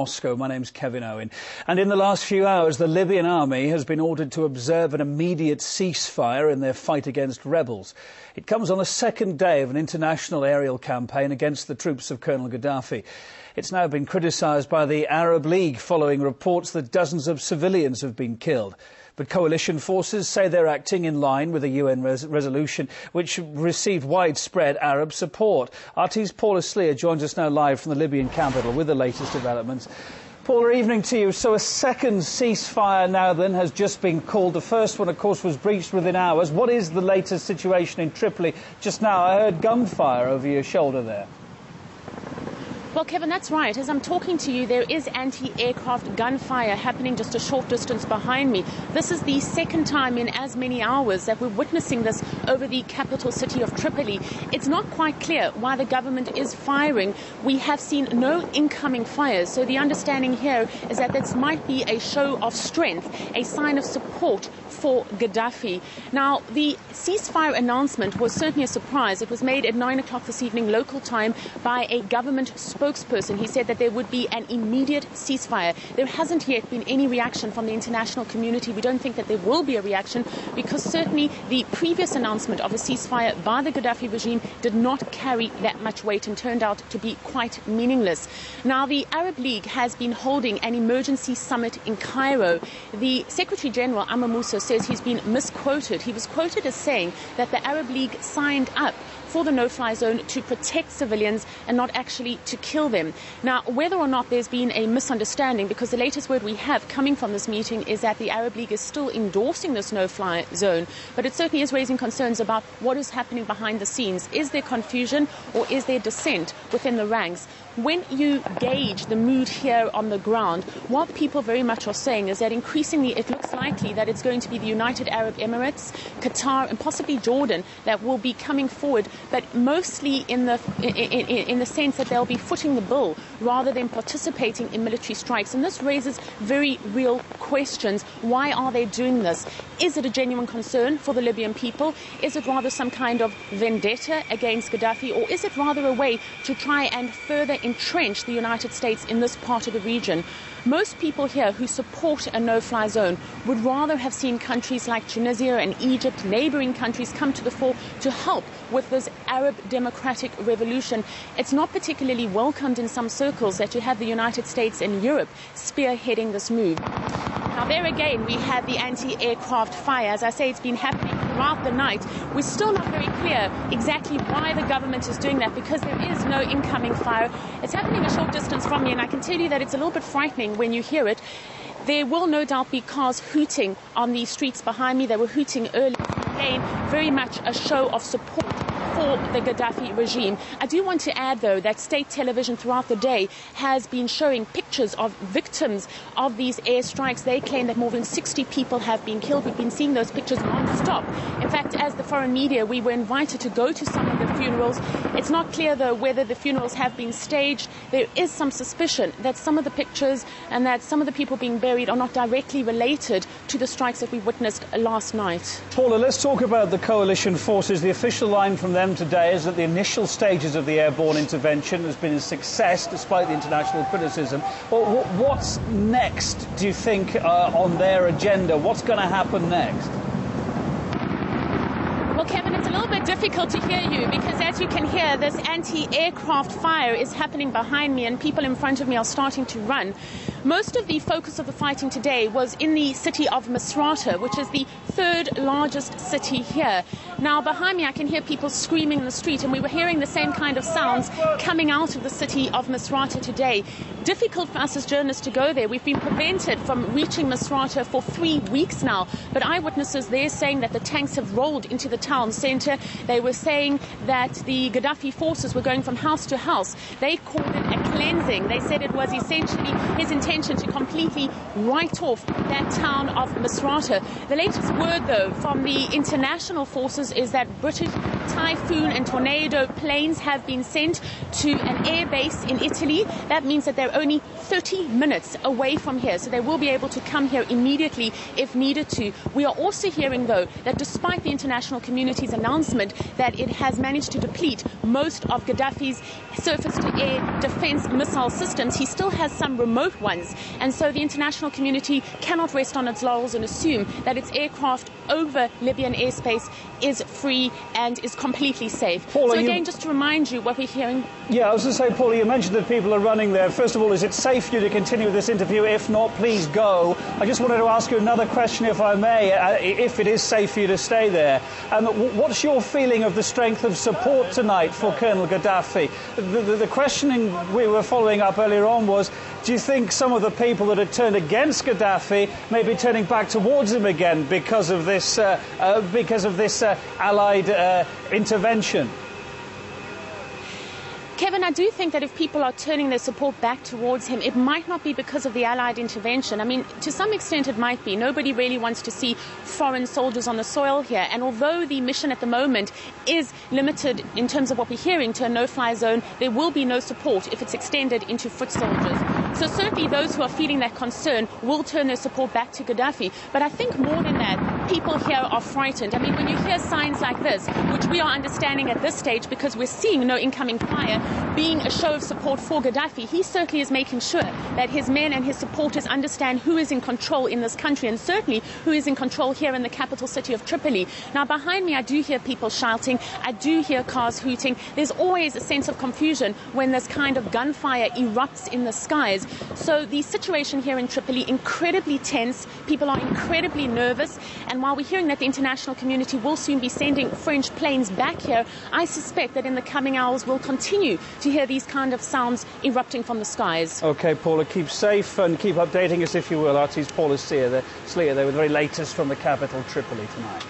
Moscow. My name's Kevin Owen. And in the last few hours, the Libyan army has been ordered to observe an immediate ceasefire in their fight against rebels. It comes on the second day of an international aerial campaign against the troops of Colonel Gaddafi. It's now been criticised by the Arab League following reports that dozens of civilians have been killed. But coalition forces say they're acting in line with a UN resolution which received widespread Arab support. RT's Paula Sleer joins us now live from the Libyan capital with the latest developments. Paula, evening to you. So a second ceasefire now then has just been called. The first one, of course, was breached within hours. What is the latest situation in Tripoli? Just now I heard gunfire over your shoulder there. Well, Kevin, that's right. As I'm talking to you, there is anti-aircraft gunfire happening just a short distance behind me. This is the second time in as many hours that we're witnessing this over the capital city of Tripoli. It's not quite clear why the government is firing. We have seen no incoming fires. So the understanding here is that this might be a show of strength, a sign of support for Gaddafi. Now, the ceasefire announcement was certainly a surprise. It was made at 9 o'clock this evening local time by a government spokesperson. He said that there would be an immediate ceasefire. There hasn't yet been any reaction from the international community. We don't think that there will be a reaction because certainly the previous announcement of a ceasefire by the Gaddafi regime did not carry that much weight and turned out to be quite meaningless. Now, the Arab League has been holding an emergency summit in Cairo. The Secretary General, Amr Moussa, says he's been misquoted. He was quoted as saying that the Arab League signed up for the no-fly zone to protect civilians and not actually to kill them. Now, whether or not there's been a misunderstanding, because the latest word we have coming from this meeting is that the Arab League is still endorsing this no-fly zone, but it certainly is raising concerns about what is happening behind the scenes. Is there confusion or is there dissent within the ranks? When you gauge the mood here on the ground, what people very much are saying is that increasingly it looks likely that it's going to be the United Arab Emirates, Qatar and possibly Jordan that will be coming forward, but mostly in the sense that they'll be footing the bill rather than participating in military strikes. And this raises very real questions. Why are they doing this? Is it a genuine concern for the Libyan people? Is it rather some kind of vendetta against Gaddafi? Or is it rather a way to try and further entrench the United States in this part of the region? Most people here who support a no-fly zone would rather have seen countries like Tunisia and Egypt, neighboring countries, come to the fore to help with this Arab democratic revolution. It's not particularly welcomed in some circles that you have the United States and Europe spearheading this move. Now, there again, we have the anti-aircraft fire. As I say, it's been happening throughout the night. We're still not very clear exactly why the government is doing that because there is no incoming fire. It's happening a short distance from me, and I can tell you that it's a little bit frightening when you hear it. There will no doubt be cars hooting on the streets behind me. They were hooting earlier. Again, very much a show of support for the Gaddafi regime. I do want to add, though, that state television throughout the day has been showing pictures of victims of these airstrikes. They claim that more than 60 people have been killed. We've been seeing those pictures non-stop. In fact, as the foreign media, we were invited to go to some of the funerals. It's not clear, though, whether the funerals have been staged. There is some suspicion that some of the pictures and that some of the people being buried are not directly related to the strikes that we witnessed last night. Paula, let's talk about the coalition forces. The official line from them today is that the initial stages of the airborne intervention has been a success despite the international criticism. Well, what's next, do you think, on their agenda? What's going to happen next? Well, Kevin, it's a little bit difficult to hear you because, as you can hear, this anti-aircraft fire is happening behind me and people in front of me are starting to run. Most of the focus of the fighting today was in the city of Misrata, which is the third largest city here. Now, behind me, I can hear people screaming in the street, and we were hearing the same kind of sounds coming out of the city of Misrata today. Difficult for us as journalists to go there. We've been prevented from reaching Misrata for 3 weeks now, but eyewitnesses there saying that the tanks have rolled into the town centre. They were saying that the Gaddafi forces were going from house to house. They called it a cleansing. They said it was essentially his intention to completely write off that town of Misrata. The latest word, though, from the international forces is that British Typhoon and Tornado planes have been sent to an air base in Italy. That means that they're only 30 minutes away from here, so they will be able to come here immediately if needed to. We are also hearing, though, that despite the international community's announcement that it has managed to deplete most of Gaddafi's surface-to-air defense missile systems, he still has some remote ones. And so the international community cannot rest on its laurels and assume that its aircraft over Libyan airspace is free and is completely safe. Paula, so again, just to remind you what we're hearing. Yeah, I was going to say, Paula, you mentioned that people are running there. First of all, is it safe for you to continue this interview? If not, please go. I just wanted to ask you another question, if I may, if it is safe for you to stay there. What's your feeling of the strength of support tonight for Colonel Gaddafi? The questioning we were following up earlier on was, do you think some of the people that had turned against Gaddafi may be turning back towards him again because of this Allied intervention? Kevin, I do think that if people are turning their support back towards him, it might not be because of the Allied intervention. I mean, to some extent it might be. Nobody really wants to see foreign soldiers on the soil here. And although the mission at the moment is limited in terms of what we're hearing to a no-fly zone, there will be no support if it's extended into foot soldiers. So certainly those who are feeling that concern will turn their support back to Gaddafi. But I think more than that, people here are frightened. I mean, when you hear signs like this, which we are understanding at this stage because we're seeing no incoming fire, being a show of support for Gaddafi, he certainly is making sure that his men and his supporters understand who is in control in this country and certainly who is in control here in the capital city of Tripoli. Now, behind me, I do hear people shouting. I do hear cars hooting. There's always a sense of confusion when this kind of gunfire erupts in the skies. So the situation here in Tripoli, incredibly tense. People are incredibly nervous. And while we're hearing that the international community will soon be sending French planes back here, I suspect that in the coming hours we'll continue to hear these kind of sounds erupting from the skies. OK, Paula, keep safe and keep updating us if you will. RT's Paula Sleer there with the very latest from the capital, Tripoli, tonight.